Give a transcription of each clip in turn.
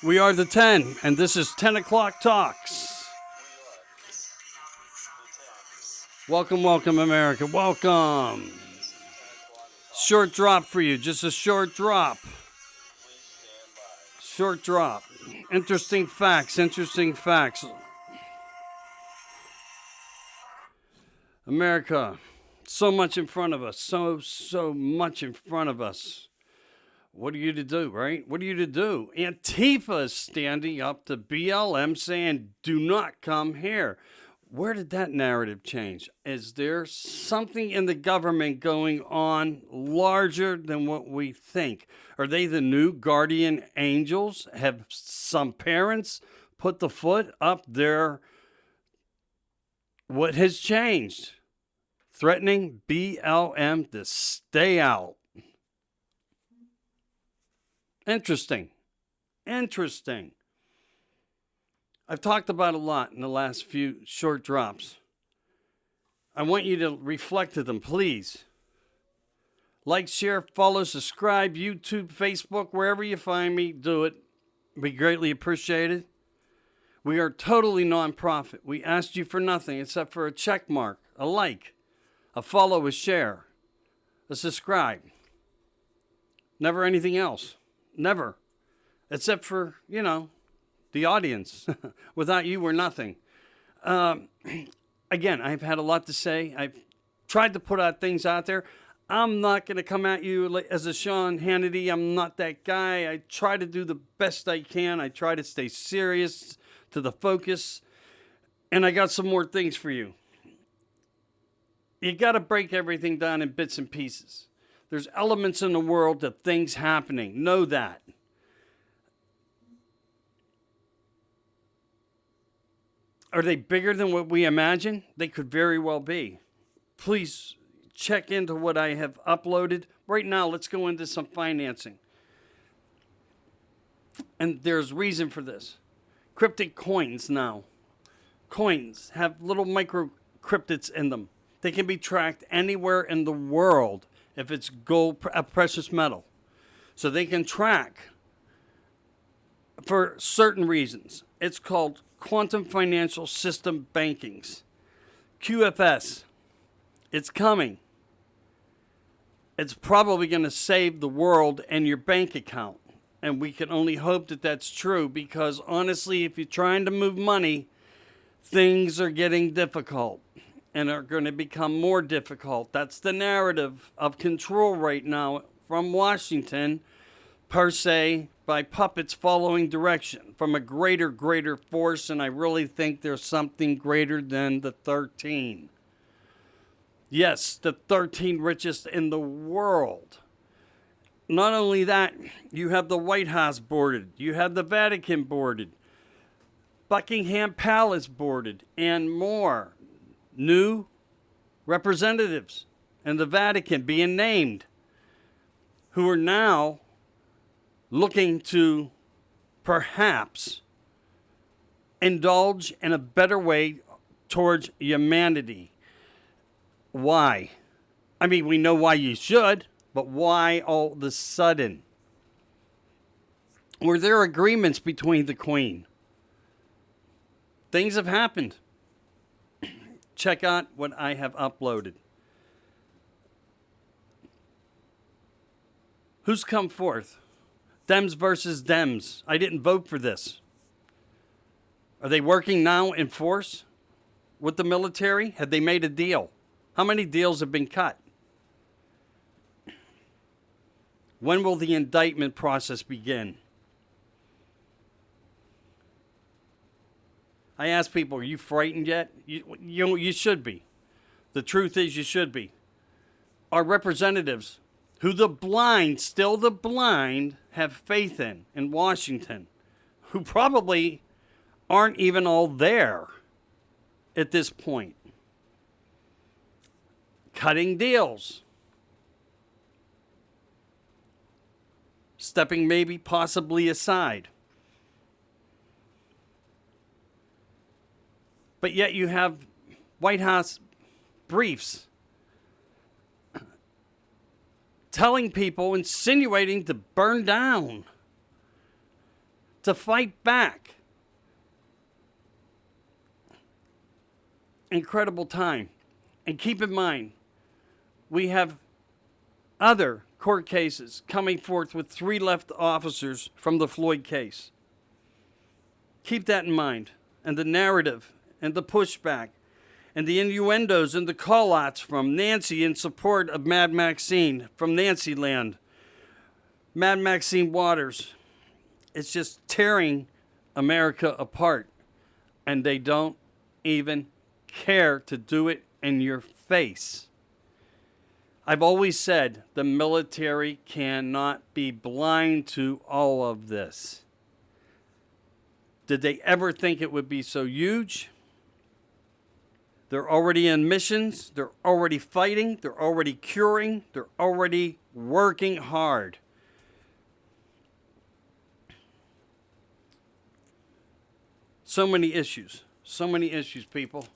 We are the 10, and this is 10 o'clock talks. Welcome, welcome, America. Welcome. Short drop for you. Just a short drop. Short drop. Interesting facts. Interesting facts. America. So much in front of us. So much in front of us. What are you to do, right? What are you to do? Antifa is standing up to BLM saying, do not come here. Where did that narrative change? Is there something in the government going on larger than what we think? Are they the new guardian angels? Have some parents put the foot up there? What has changed? Threatening BLM to stay out. Interesting. I've talked about a lot in the last few short drops. I want you to reflect to them, please. Like, share, follow, subscribe, YouTube, Facebook, wherever you find me, do it. We greatly appreciate it. We are totally nonprofit. We asked you for nothing except for a check mark, a like, a follow, a share, a subscribe. Never anything else. Never. Except for, the audience. Without you, we're nothing. Again, I've had a lot to say. I've tried to put out things out there. I'm not going to come at you as a Sean Hannity. I'm not that guy. I try to do the best I can. I try to stay serious to the focus. And I got some more things for you. You got to break everything down in bits and pieces. There's elements in the world of things happening. Know that. Are they bigger than what we imagine? They could very well be. Please check into what I have uploaded. Right now, let's go into some financing. And there's reason for this. Cryptic coins now. Coins have little micro cryptids in them. They can be tracked anywhere in the world. If it's gold, a precious metal. So they can track for certain reasons. It's called Quantum Financial System Bankings. QFS. It's coming. It's probably going to save the world and your bank account. And we can only hope that that's true because honestly, if you're trying to move money, things are getting difficult. And are going to become more difficult. That's the narrative of control right now from Washington, per se, by puppets following direction from a greater force, and I really think there's something greater than the 13. Yes, the 13 richest in the world. Not only that, you have the White House boarded, you have the Vatican boarded, Buckingham Palace boarded, and more. New representatives in the Vatican being named who are now looking to perhaps indulge in a better way towards humanity. Why? I mean, we know why you should, but why all of a sudden? Were there agreements between the Queen? Things have happened. Check out what I have uploaded. Who's come forth? Dems versus Dems. I didn't vote for this. Are they working now in force with the military? Have they made a deal? How many deals have been cut? When will the indictment process begin? I ask people, are you frightened yet? You should be. The truth is you should be. Our representatives, who still the blind, have faith in Washington, who probably aren't even all there at this point. Cutting deals. Stepping maybe possibly aside. But yet you have White House briefs telling people, insinuating to burn down, to fight back. Incredible time. And keep in mind, we have other court cases coming forth with 3 left officers from the Floyd case. Keep that in mind. And the narrative and the pushback and the innuendos and the call-outs from Nancy in support of Mad Maxine from Nancy Land. Mad Maxine Waters. It's just tearing America apart. And they don't even care to do it in your face. I've always said the military cannot be blind to all of this. Did they ever think it would be so huge? They're already in missions. They're already fighting. They're already curing. They're already working hard. So many issues. So many issues, people.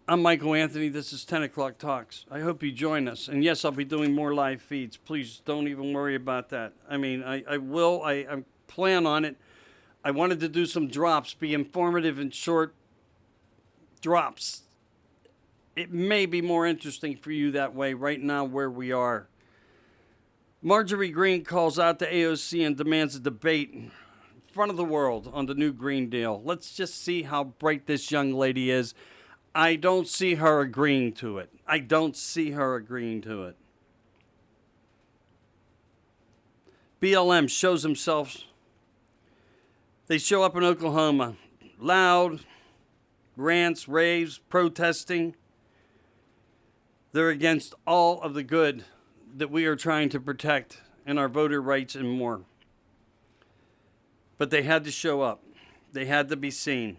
I'm Michael Anthony. This is 10 O'Clock Talks. I hope you join us. And yes, I'll be doing more live feeds. Please don't even worry about that. I mean, I will. I plan on it. I wanted to do some drops, be informative and short drops. It may be more interesting for you that way right now where we are. Marjorie Greene calls out the AOC and demands a debate in front of the world on the new Green Deal. Let's just see how bright this young lady is. I don't see her agreeing to it. I don't see her agreeing to it. BLM shows themselves. They show up in Oklahoma. Loud, rants, raves, protesting. They're against all of the good that we are trying to protect and our voter rights and more. But they had to show up. They had to be seen.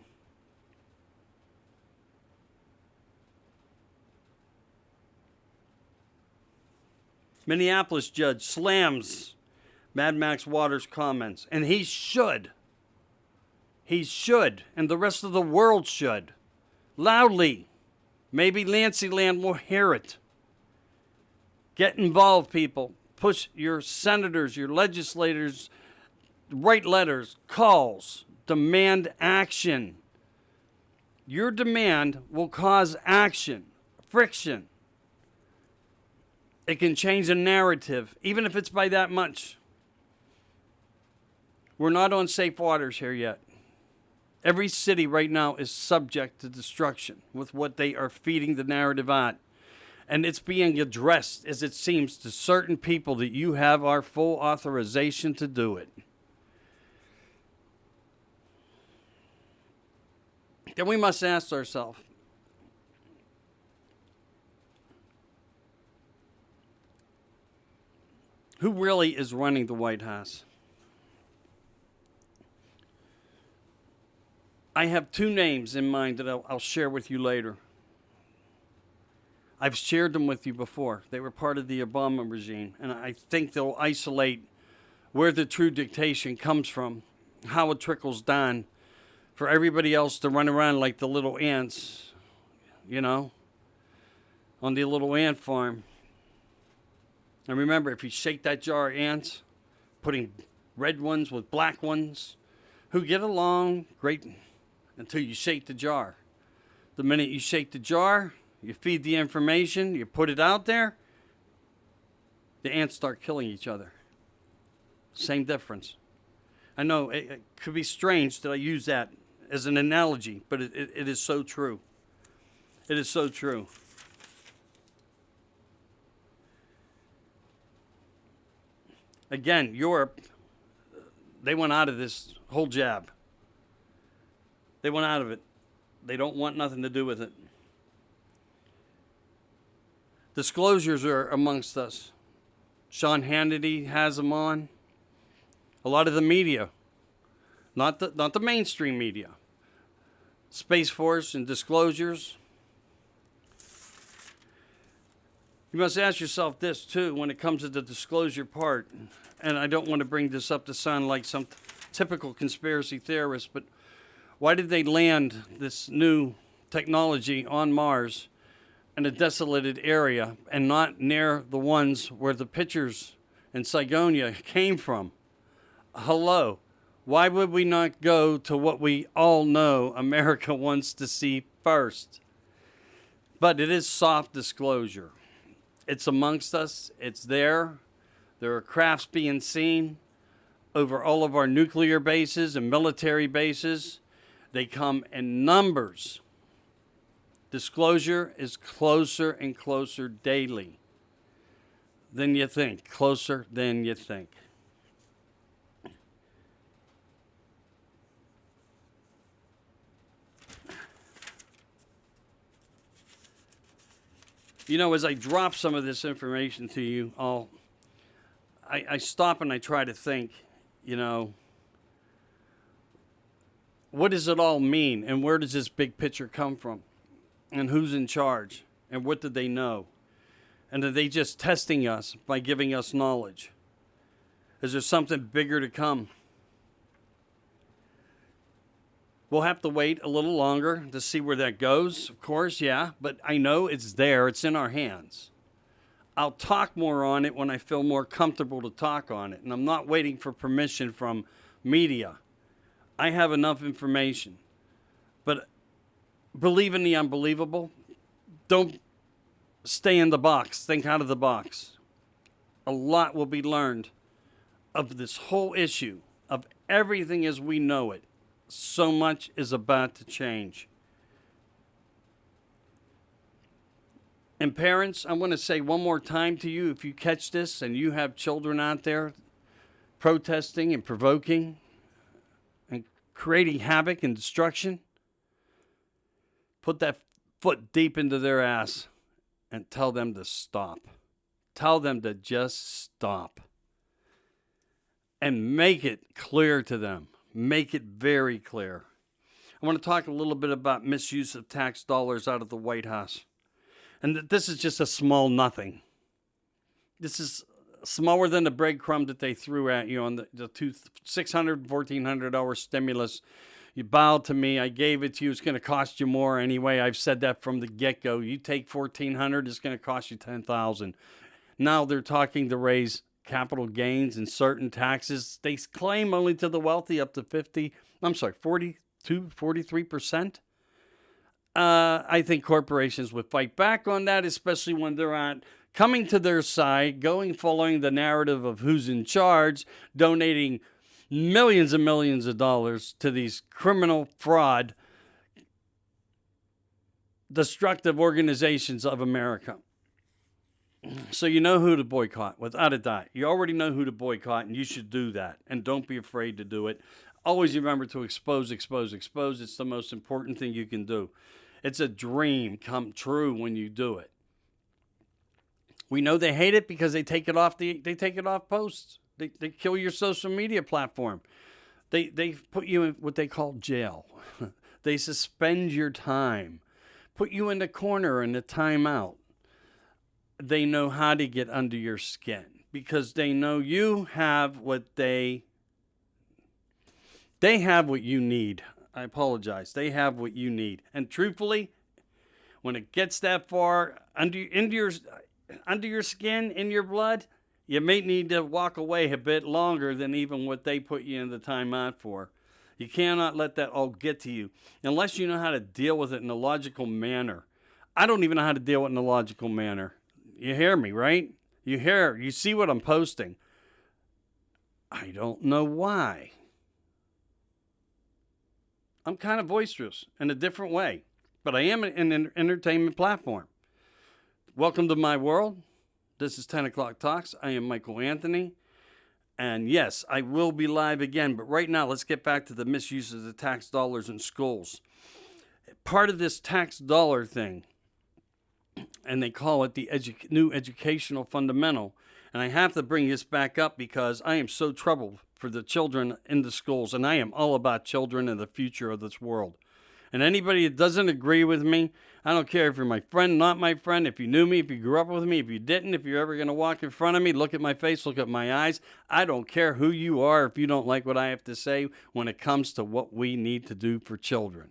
Minneapolis judge slams Mad Max Waters' comments, and he should. He should, and the rest of the world should. Loudly. Maybe Nancy Land will hear it. Get involved, people. Push your senators, your legislators, write letters, calls, demand action. Your demand will cause action, friction. It can change a narrative, even if it's by that much. We're not on safe waters here yet. Every city right now is subject to destruction with what they are feeding the narrative on. And it's being addressed, as it seems, to certain people that you have our full authorization to do it. Then we must ask ourselves, who really is running the White House? I have 2 names in mind that I'll share with you later. I've shared them with you before. They were part of the Obama regime, and I think they'll isolate where the true dictation comes from, how it trickles down for everybody else to run around like the little ants, you know, on the little ant farm. And remember, if you shake that jar of ants, putting red ones with black ones, who get along great until you shake the jar. The minute you shake the jar, you feed the information, you put it out there, the ants start killing each other. Same difference. I know it could be strange that I use that as an analogy, but it is so true. It is so true. Again, Europe, they went out of this whole jab. They went out of it. They don't want nothing to do with it. Disclosures are amongst us. Sean Hannity has them on. A lot of the media, not the mainstream media. Space Force and disclosures. You must ask yourself this, too, when it comes to the disclosure part. And I don't want to bring this up to sound like some typical conspiracy theorist, but why did they land this new technology on Mars in a desolated area and not near the ones where the pictures in Sigonia came from? Hello. Why would we not go to what we all know America wants to see first? But it is soft disclosure. It's amongst us. It's there. There are crafts being seen over all of our nuclear bases and military bases. They come in numbers. Disclosure is closer and closer daily than you think. Closer than you think. You know, as I drop some of this information to you all, I stop and I try to think, you know, what does it all mean? And where does this big picture come from? And who's in charge? And what did they know? And are they just testing us by giving us knowledge? Is there something bigger to come? We'll have to wait a little longer to see where that goes, of course, yeah. But I know it's there. It's in our hands. I'll talk more on it when I feel more comfortable to talk on it. And I'm not waiting for permission from media. I have enough information. But believe in the unbelievable. Don't stay in the box. Think out of the box. A lot will be learned of this whole issue, of everything as we know it. So much is about to change. And parents, I want to say one more time to you, if you catch this and you have children out there protesting and provoking and creating havoc and destruction, put that foot deep into their ass and tell them to stop. Tell them to just stop. And make it clear to them. Make it very clear. I want to talk a little bit about misuse of tax dollars out of the White House. And this is just a small nothing. This is smaller than the breadcrumb that they threw at you on the $600, $1,400 stimulus. You bowed to me. I gave it to you. It's going to cost you more anyway. I've said that from the get-go. You take $1,400, it's going to cost you $10,000. Now they're talking to raise capital gains and certain taxes. They claim only to the wealthy up to 43%. I think corporations would fight back on that, especially when they're on coming to their side, following the narrative of who's in charge, donating millions and millions of dollars to these criminal fraud, destructive organizations of America. So you know who to boycott, without a doubt. You already know who to boycott, and you should do that. And don't be afraid to do it. Always remember to expose. It's the most important thing you can do. It's a dream come true when you do it. We know they hate it because they take it off posts. They kill your social media platform. They put you in what they call jail. They suspend your time, put you in the corner in the timeout. They know how to get under your skin because they know you have what they have what you need. I apologize. They have what you need. And truthfully, when it gets that far under your skin, in your blood, you may need to walk away a bit longer than even what they put you in the timeout for. You cannot let that all get to you unless you know how to deal with it in a logical manner. I don't even know how to deal with it in a logical manner. You hear me, right? You see what I'm posting. I don't know why. I'm kind of boisterous in a different way, but I am an entertainment platform. Welcome to my world. This is 10 O'Clock Talks. I am Michael Anthony. And yes, I will be live again, but right now let's get back to the misuse of the tax dollars in schools. Part of this tax dollar thing, and they call it the new educational fundamental. And I have to bring this back up because I am so troubled for the children in the schools, and I am all about children and the future of this world. And anybody that doesn't agree with me, I don't care if you're my friend, not my friend, if you knew me, if you grew up with me, if you didn't, if you're ever going to walk in front of me, look at my face, look at my eyes. I don't care who you are if you don't like what I have to say when it comes to what we need to do for children.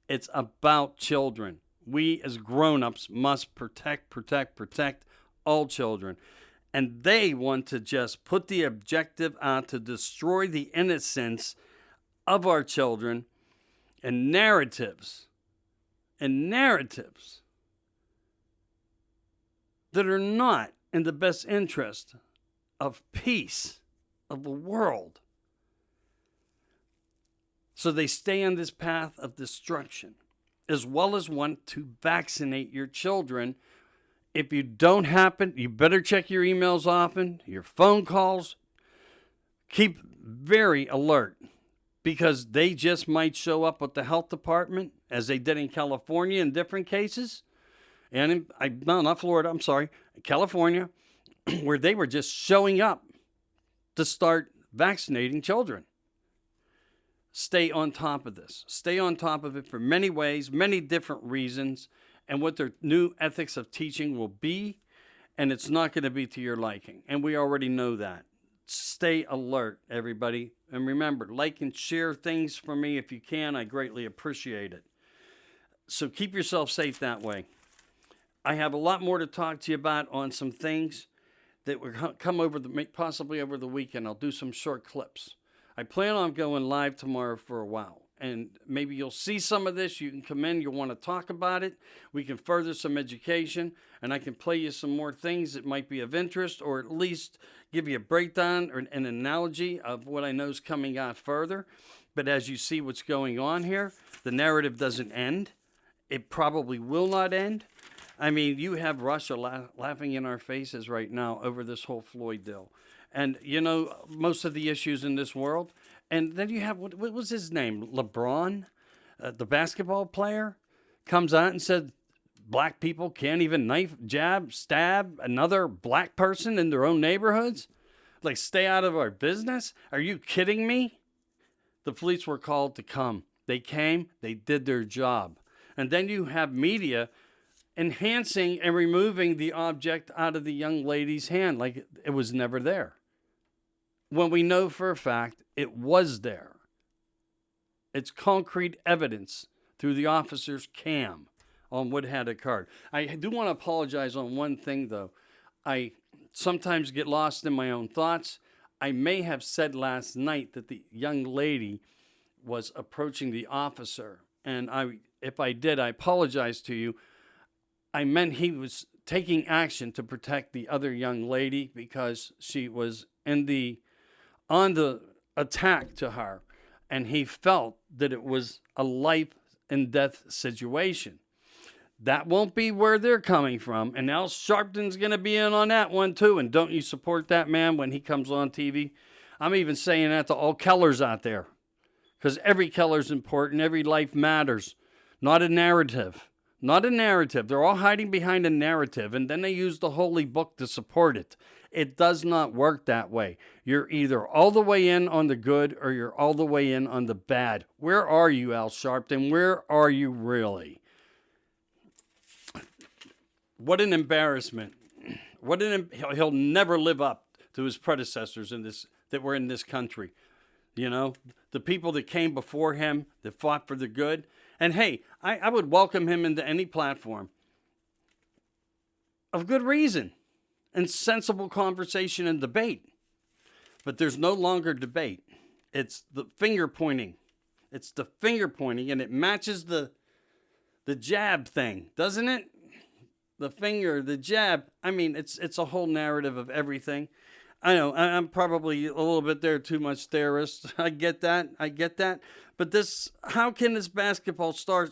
It's about children. We as grown-ups must protect all children. And they want to just put the objective out to destroy the innocence of our children and narratives that are not in the best interest of peace of the world. So they stay on this path of destruction, as well as want to vaccinate your children. If you don't happen, you better check your emails often, your phone calls. Keep very alert, because they just might show up with the health department, as they did in California in different cases. And not Florida, I'm sorry, California, where they were just showing up to start vaccinating children. Stay on top of this. Stay on top of it for many ways, many different reasons, and what their new ethics of teaching will be, and it's not going to be to your liking. And we already know that. Stay alert, everybody. And remember, like and share things for me if you can. I greatly appreciate it. So keep yourself safe that way. I have a lot more to talk to you about on some things that will come possibly over the weekend. I'll do some short clips. I plan on going live tomorrow for a while, and maybe you'll see some of this. You can come in, you'll want to talk about it. We can further some education, and I can play you some more things that might be of interest, or at least give you a breakdown or an analogy of what I know is coming out further. But as you see what's going on here, the narrative doesn't end. It probably will not end. I mean, you have Russia laughing in our faces right now over this whole Floyd deal. And, you know, most of the issues in this world. And then you have, what was his name? LeBron, the basketball player, comes out and said black people can't even knife, jab, stab another black person in their own neighborhoods? Like, stay out of our business? Are you kidding me? The police were called to come. They came, they did their job. And then you have media enhancing and removing the object out of the young lady's hand like it was never there, when we know for a fact it was there. It's concrete evidence through the officer's cam on what had occurred. I do want to apologize on one thing, though. I sometimes get lost in my own thoughts. I may have said last night that the young lady was approaching the officer, and if I did, I apologize to you. I meant he was taking action to protect the other young lady because she was on the attack to her, and he felt that it was a life and death situation. That won't be where they're coming from, and Al Sharpton's going to be in on that one too. And don't you support that man when he comes on TV? I'm even saying that to all Kellers out there, because every Keller's important. Every life matters, not a narrative. Not a narrative. They're all hiding behind a narrative, and then they use the holy book to support it. It does not work that way. You're either all the way in on the good or you're all the way in on the bad. Where are you, Al Sharpton? Where are you really? What an embarrassment. He'll never live up to his predecessors that were in this country. You know, the people that came before him, that fought for the good. And hey, I would welcome him into any platform of good reason and sensible conversation and debate. But there's no longer debate. It's the finger pointing. It's the finger pointing, and it matches the jab thing, doesn't it? The finger, the jab. I mean, it's a whole narrative of everything. I know, I'm probably a little bit there, too much theorist. I get that. But how can this basketball star,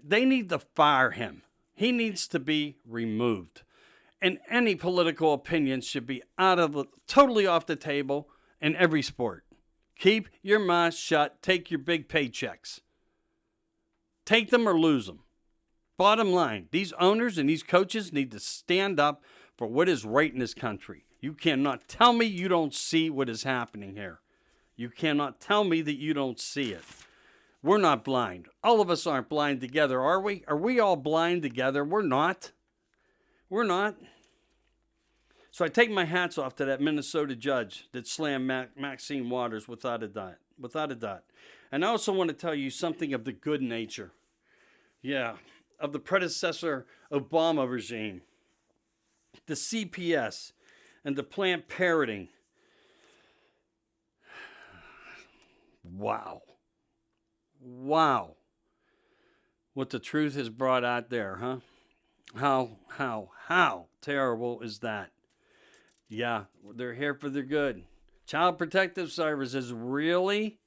they need to fire him. He needs to be removed. And any political opinion should be totally off the table in every sport. Keep your mouth shut. Take your big paychecks. Take them or lose them. Bottom line, these owners and these coaches need to stand up for what is right in this country. You cannot tell me you don't see what is happening here. You cannot tell me that you don't see it. We're not blind. All of us aren't blind together, are we? Are we all blind together? We're not. We're not. So I take my hats off to that Minnesota judge that slammed Maxine Waters without a doubt. And I also want to tell you something of the good nature. Yeah, of the predecessor Obama regime. The CPS. and the plant parroting. Wow. Wow. What the truth has brought out there, huh? How terrible is that? Yeah, they're here for their good. Child Protective Services, really?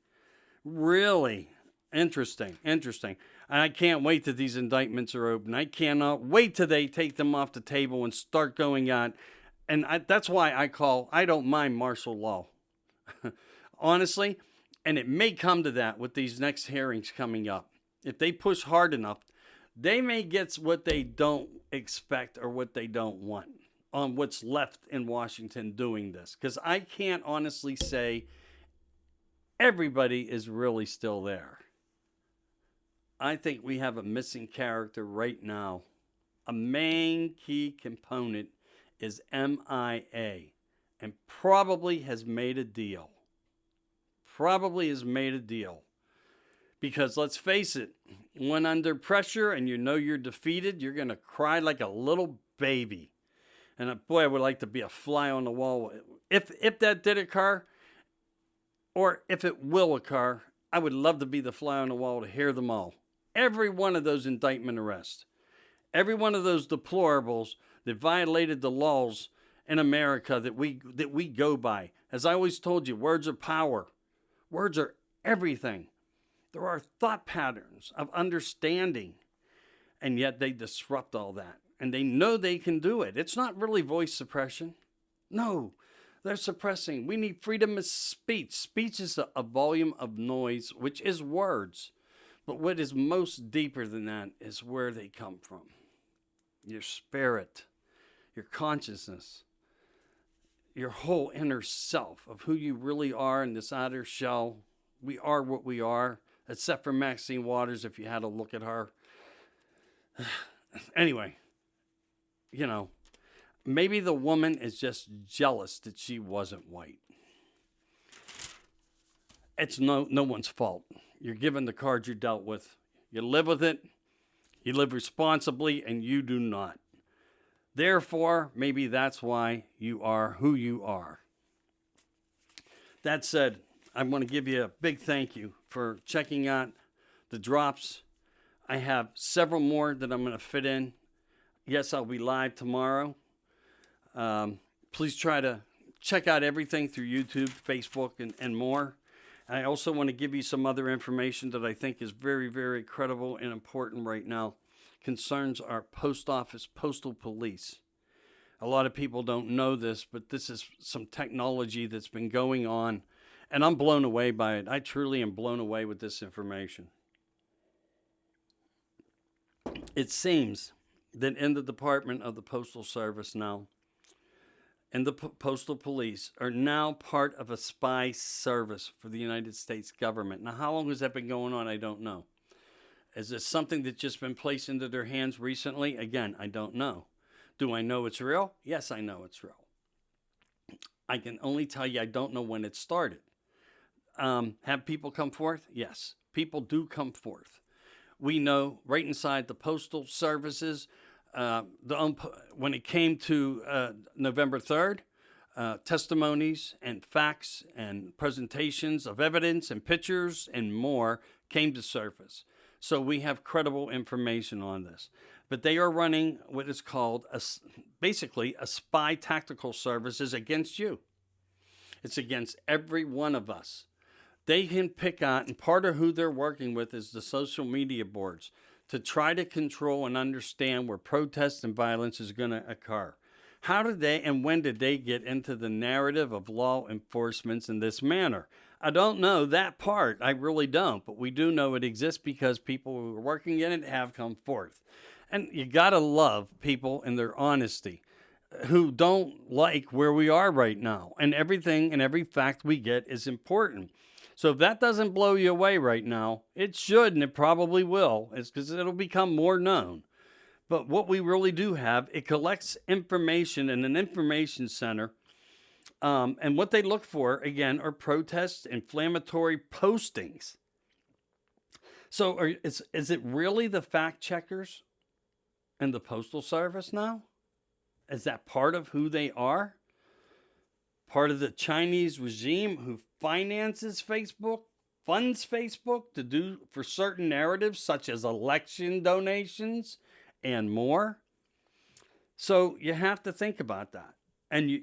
Really? Interesting. Interesting. And I can't wait till these indictments are open. I cannot wait till they take them off the table and start going on. And that's why I don't mind martial law. Honestly, and it may come to that with these next hearings coming up. If they push hard enough, they may get what they don't expect or what they don't want on what's left in Washington doing this. Because I can't honestly say everybody is really still there. I think we have a missing character right now. A main key component is MIA and probably has made a deal. Because let's face it, when under pressure and you know you're defeated, you're going to cry like a little baby. And boy, I would like to be a fly on the wall. If that did occur, or if it will occur, I would love to be the fly on the wall to hear them all. Every one of those indictment arrests, every one of those deplorables that violated the laws in America that we go by. As I always told you, words are power. Words are everything. There are thought patterns of understanding, and yet they disrupt all that. And they know they can do it. It's not really voice suppression. No, they're suppressing. We need freedom of speech. Speech is a volume of noise, which is words. But what is most deeper than that is where they come from. Your spirit, your consciousness, your whole inner self of who you really are in this outer shell. We are what we are, except for Maxine Waters, if you had a look at her. Anyway, maybe the woman is just jealous that she wasn't white. It's no one's fault. You're given the cards you're dealt with. You live with it. You live responsibly, and you do not. Therefore, maybe that's why you are who you are. That said, I want to give you a big thank you for checking out the drops. I have several more that I'm going to fit in. Yes, I'll be live tomorrow. Please try to check out everything through YouTube, Facebook, and more. I also want to give you some other information that I think is very, very credible and important right now. Concerns our post office, postal police. A lot of people don't know this, but this is some technology that's been going on, and I'm blown away by it. I truly am blown away with this information. It seems that in the Department of the Postal Service now, and the postal police are now part of a spy service for the United States government. Now, how long has that been going on? I don't know. Is this something that's just been placed into their hands recently? Again, I don't know. Do I know it's real? Yes, I know it's real. I can only tell you I don't know when it started. Have people come forth? Yes, people do come forth. We know right inside the postal services, when it came to November 3rd, testimonies and facts and presentations of evidence and pictures and more came to surface. So we have credible information on this. But they are running what is called basically a spy tactical services against you. It's against every one of us. They can pick out, and part of who they're working with is the social media boards to try to control and understand where protests and violence is going to occur. How did they and when did they get into the narrative of law enforcement in this manner? I don't know that part. I really don't. But we do know it exists because people who are working in it have come forth. And you got to love people and their honesty who don't like where we are right now. And everything and every fact we get is important. So if that doesn't blow you away right now, it should, and it probably will. It's because it'll become more known. But what we really do have, it collects information in an information center. And what they look for, again, are protests, inflammatory postings. So is it really the fact checkers and the Postal Service now? Is that part of who they are? part of the Chinese regime who finances Facebook, funds Facebook to do for certain narratives such as election donations and more. So you have to think about that. And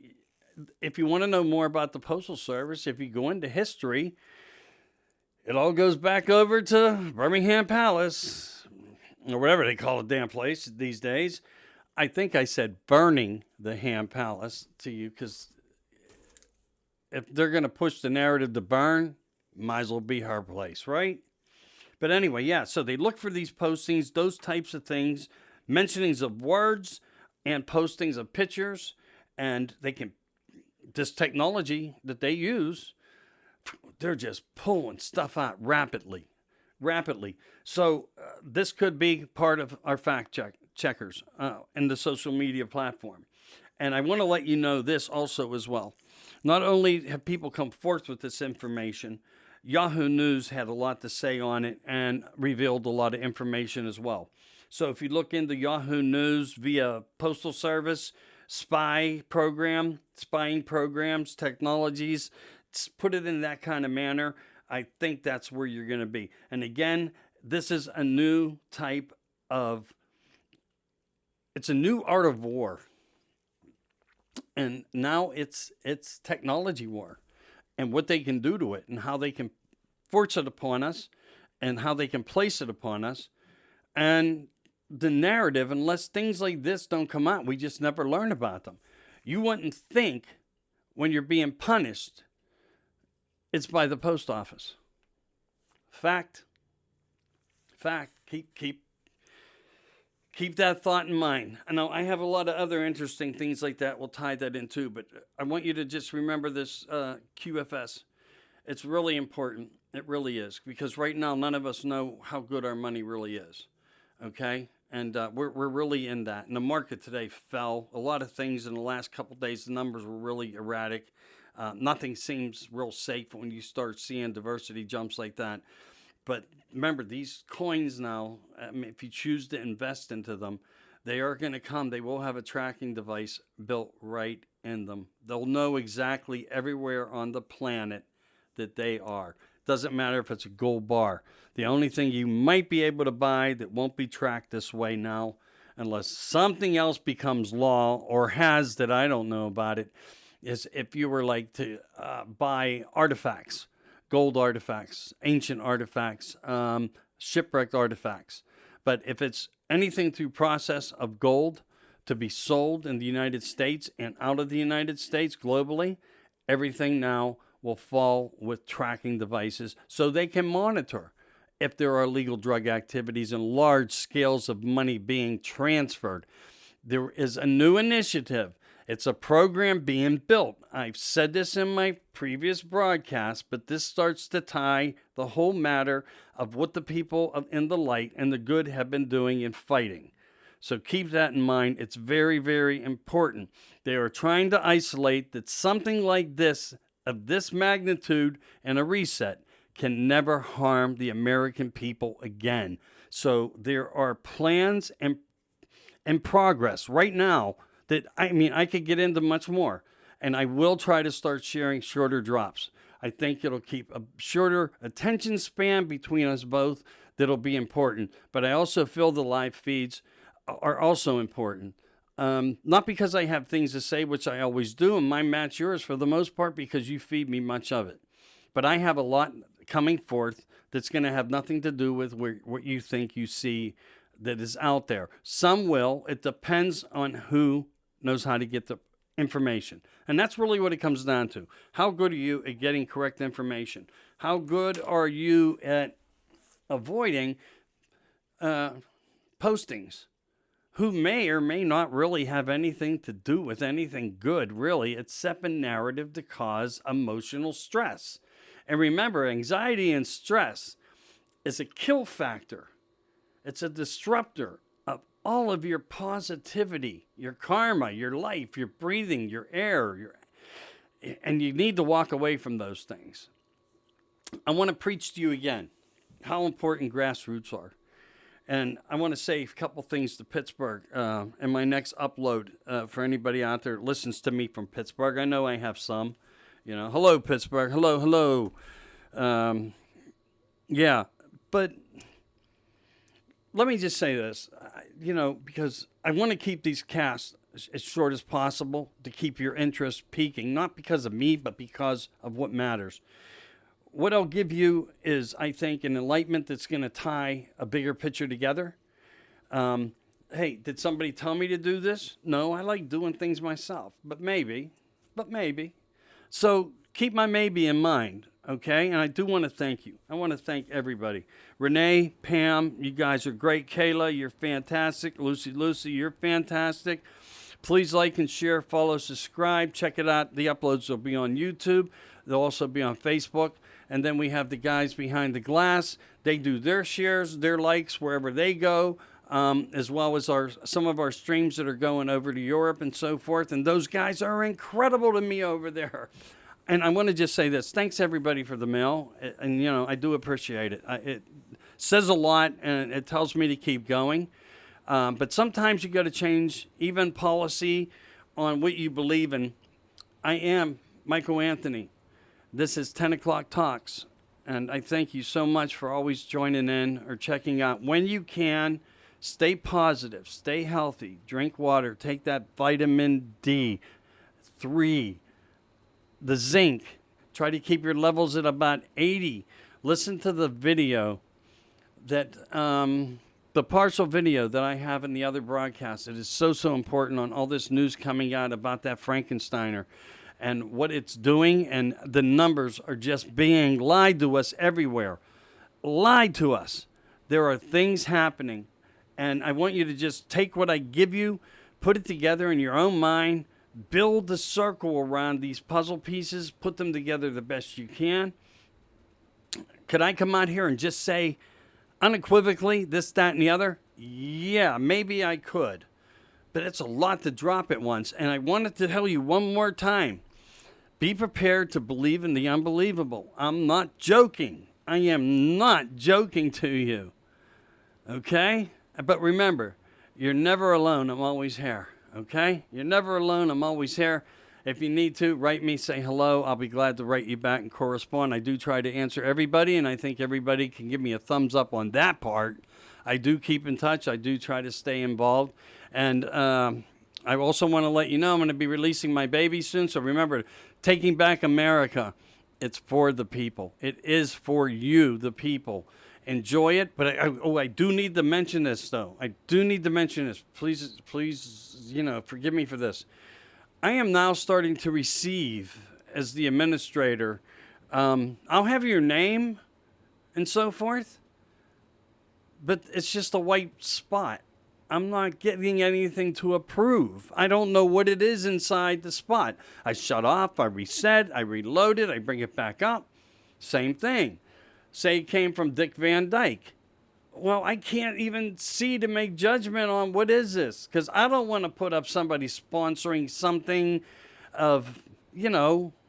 if you want to know more about the Postal Service, if you go into history, it all goes back over to Birmingham Palace, or whatever they call the damn place these days. I think I said burning the Ham Palace to you because if they're going to push the narrative to burn, might as well be her place, right? But anyway, yeah, so they look for these postings, those types of things, mentionings of words and postings of pictures, and they can, this technology that they use, they're just pulling stuff out rapidly. So this could be part of our fact checkers in the social media platform. And I want to let you know this also as well. Not only have people come forth with this information, Yahoo News had a lot to say on it and revealed a lot of information as well. So if you look into Yahoo News via Postal Service, spying programs, technologies, put it in that kind of manner, I think that's where you're going to be. And again, this is a new type of, it's a new art of war. And now it's technology war and what they can do to it and how they can force it upon us and how they can place it upon us. And the narrative, unless things like this don't come out, we just never learn about them. You wouldn't think when you're being punished, it's by the post office. Fact. Keep that thought in mind. I know I have a lot of other interesting things like that. We'll tie that in too, but I want you to just remember this QFS. It's really important. It really is, because right now none of us know how good our money really is. Okay, and we're really in that. And the market today fell. A lot of things in the last couple of days. The numbers were really erratic. Nothing seems real safe when you start seeing diversity jumps like that. But remember, these coins now, if you choose to invest into them, they are going to come. They will have a tracking device built right in them. They'll know exactly everywhere on the planet that they are. Doesn't matter if it's a gold bar. The only thing you might be able to buy that won't be tracked this way now, unless something else becomes law or has that I don't know about it, is if you were like to buy artifacts. Gold artifacts, ancient artifacts, shipwrecked artifacts. But if it's anything through process of gold to be sold in the United States and out of the United States globally, everything now will fall with tracking devices so they can monitor if there are illegal drug activities and large scales of money being transferred. There is a new initiative. It's a program being built. I've said this in my previous broadcast, but this starts to tie the whole matter of what the people in the light and the good have been doing in fighting. So keep that in mind. It's very, very important. They are trying to isolate that something like this, of this magnitude and a reset, can never harm the American people again. So there are plans and progress right now that, I could get into much more. And I will try to start sharing shorter drops. I think it'll keep a shorter attention span between us both. That'll be important. But I also feel the live feeds are also important. Not because I have things to say, which I always do, and mine match yours for the most part because you feed me much of it. But I have a lot coming forth that's going to have nothing to do with what you think you see that is out there. Some will. It depends on who knows how to get the information. And that's really what it comes down to. How good are you at getting correct information? How good are you at avoiding postings who may or may not really have anything to do with anything good, really, except a narrative to cause emotional stress. And remember, anxiety and stress is a kill factor. It's a disruptor of all of your positivity, your karma, your life, your breathing, your air, and you need to walk away from those things. I want to preach to you again how important grassroots are. And I want to say a couple things to Pittsburgh in my next upload for anybody out there that listens to me from Pittsburgh. I know I have some. Hello, Pittsburgh. Hello, hello. Yeah, but let me just say this, because I want to keep these casts as short as possible to keep your interest peaking, not because of me, but because of what matters. What I'll give you is, I think, an enlightenment that's going to tie a bigger picture together. Hey, did somebody tell me to do this? No, I like doing things myself, but maybe. So keep my maybe in mind, okay? And I do want to thank you. I want to thank everybody. Renee, Pam, you guys are great. Kayla, you're fantastic. Lucy, you're fantastic. Please like and share, follow, subscribe. Check it out. The uploads will be on YouTube. They'll also be on Facebook. And then we have the guys behind the glass. They do their shares, their likes wherever they go, as well as some of our streams that are going over to Europe and so forth. And those guys are incredible to me over there. And I want to just say this. Thanks, everybody, for the mail. And, I do appreciate it. It says a lot, and it tells me to keep going. But sometimes you got to change even policy on what you believe in. I am Michael Anthony. This is 10 O'Clock Talks, and I thank you so much for always joining in or checking out. When you can, stay positive, stay healthy, drink water, take that vitamin D3, the zinc. Try to keep your levels at about 80. Listen to the video the partial video that I have in the other broadcast. It is so important on all this news coming out about that Frankensteiner and what it's doing, and the numbers are just being lied to us everywhere. Lied to us. There are things happening, and I want you to just take what I give you, put it together in your own mind, build the circle around these puzzle pieces, put them together the best you can. Could I come out here and just say unequivocally this, that, and the other? Yeah, maybe I could, but it's a lot to drop at once, and I wanted to tell you one more time. Be prepared to believe in the unbelievable. I'm not joking. I am not joking to you. Okay? But remember, you're never alone. I'm always here. Okay? You're never alone. I'm always here. If you need to, write me, say hello. I'll be glad to write you back and correspond. I do try to answer everybody, and I think everybody can give me a thumbs up on that part. I do keep in touch. I do try to stay involved. And I also want to let you know I'm going to be releasing my baby soon. So remember, Taking Back America, it's for the people. It is for you, the people. Enjoy it. But I do need to mention this, though. I do need to mention this. Please, forgive me for this. I am now starting to receive, as the administrator, I'll have your name and so forth, but it's just a white spot. I'm not getting anything to approve. I don't know what it is inside the spot. I shut off, I reset, I reload it, I bring it back up. Same thing. Say it came from Dick Van Dyke. Well, I can't even see to make judgment on what is this, because I don't want to put up somebody sponsoring something of,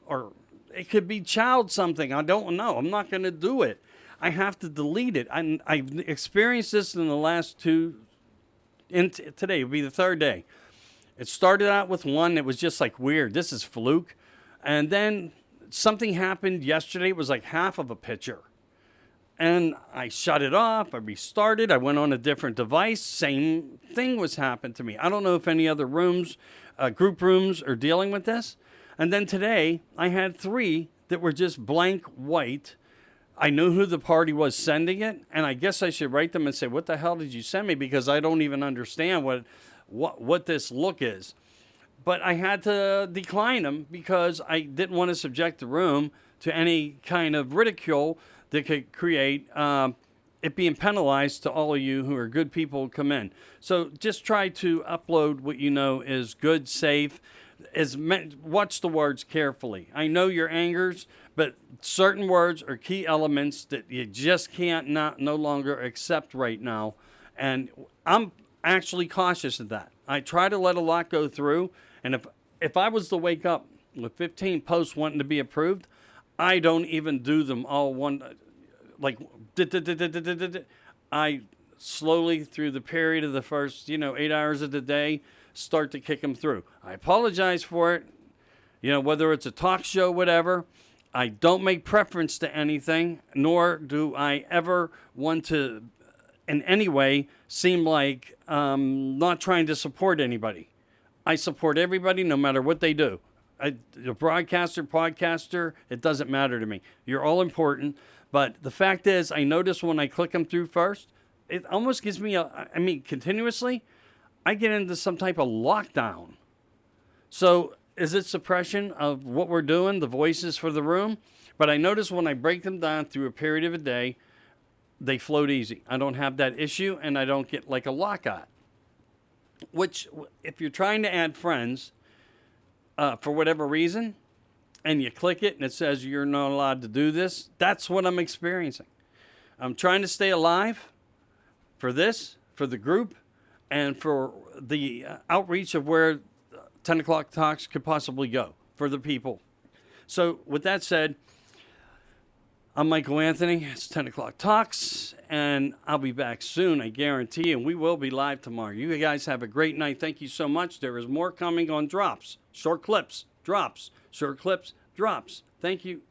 or it could be child something. I don't know. I'm not going to do it. I have to delete it. I've experienced this in the last today will be the third day. It started out with one that was just like weird. This is fluke. And then something happened yesterday. It was like half of a picture. And I shut it off. I restarted. I went on a different device. Same thing was happening to me. I don't know if any other rooms, group rooms, are dealing with this. And then today, I had 3 that were just blank white. I knew who the party was sending it, and I guess I should write them and say, what the hell did you send me? Because I don't even understand what this look is. But I had to decline them because I didn't want to subject the room to any kind of ridicule that could create it being penalized to all of you who are good people who come in. So just try to upload what you know is good, safe. Watch the words carefully. I know your angers, but certain words are key elements that you just can't no longer accept right now. And I'm actually cautious of that. I try to let a lot go through. And if I was to wake up with 15 posts wanting to be approved, I don't even do them all one, like, I slowly through the period of the first, 8 hours of the day, start to kick them through. I apologize for it. Whether it's a talk show, whatever, I don't make preference to anything, nor do I ever want to, in any way, seem like not trying to support anybody. I support everybody no matter what they do. A broadcaster, podcaster, it doesn't matter to me. You're all important. But the fact is, I notice when I click them through first, it almost gives me continuously, I get into some type of lockdown. So is it suppression of what we're doing, the voices for the room? But I notice when I break them down through a period of a day, they float easy. I don't have that issue, and I don't get like a lockout. Which, if you're trying to add friends for whatever reason, and you click it and it says you're not allowed to do this, that's what I'm experiencing. I'm trying to stay alive for this, for the group, and for the outreach of where 10 O'Clock Talks could possibly go for the people. So with that said, I'm Michael Anthony. It's 10 O'Clock Talks, and I'll be back soon, I guarantee, and we will be live tomorrow. You guys have a great night. Thank you so much. There is more coming on drops, short clips, drops, short clips, drops. Thank you.